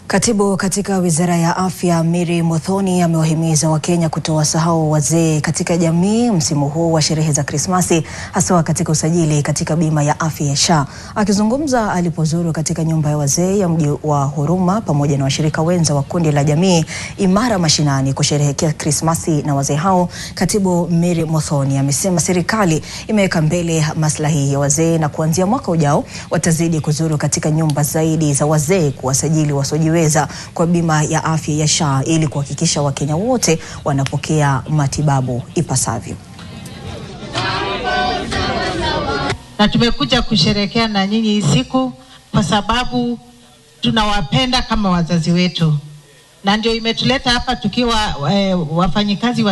Katibu katika Wizara ya Afya Mary Muthoni amewahimiza Wakenya kutowasahau wazee katika jamii msimu huu wa sherehe za Krismasi, hasa katika usajili katika bima ya afya ya SHA. Akizungumza alipozuru katika nyumba ya wazee ya mji wa Huruma pamoja na washirika wenza wa kundi la jamii Imara Mashinani kusherehekea Krismasi na wazee hao, Katibu Mary Muthoni amesema serikali imeweka mbele maslahi ya wazee na kuanzia mwaka ujao watazidi kuzuru katika nyumba zaidi za wazee kuwasajili wasiojiweza kwa bima ya afya ya SHA ili kuhakikisha Wakenya wote wanapokea matibabu ipasavyo. Na tumekuja kusherehekea na nyinyi hii siku kwa sababu tunawapenda kama wazazi wetu. Na ndio imetuleta hapa tukiwa wafanyikazi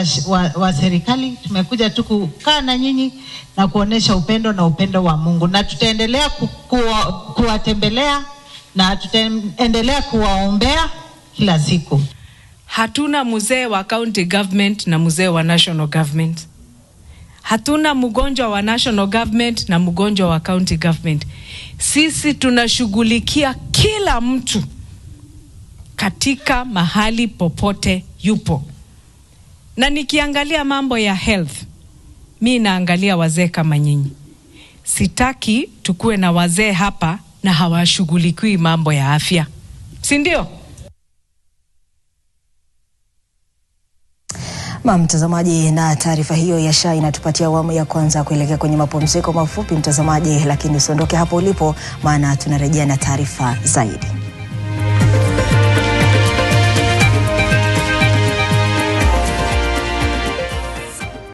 wa serikali. Tumekuja tu kukaa na nyinyi na kuonesha upendo na upendo wa Mungu. Na tutaendelea kuwatembelea na tutaendelea kuwaombea kila siku. Hatuna mzee wa county government na mzee wa national government. Hatuna mgonjwa wa national government na mgonjwa wa county government. Sisi tunashughulikia kila mtu katika mahali popote yupo. Na nikiangalia mambo ya health, mimi naangalia wazee kama nyinyi. Sitaki tukue na wazee hapa na hawashughulikiwi mambo ya afya. Si ndio? Mtazamaji, na taarifa hiyo ya SHA inatupatia awamu ya kwanza kuelekea kwenye mapumziko mafupi mtazamaji, lakini usiondoke hapo ulipo maana tunarejea na taarifa zaidi.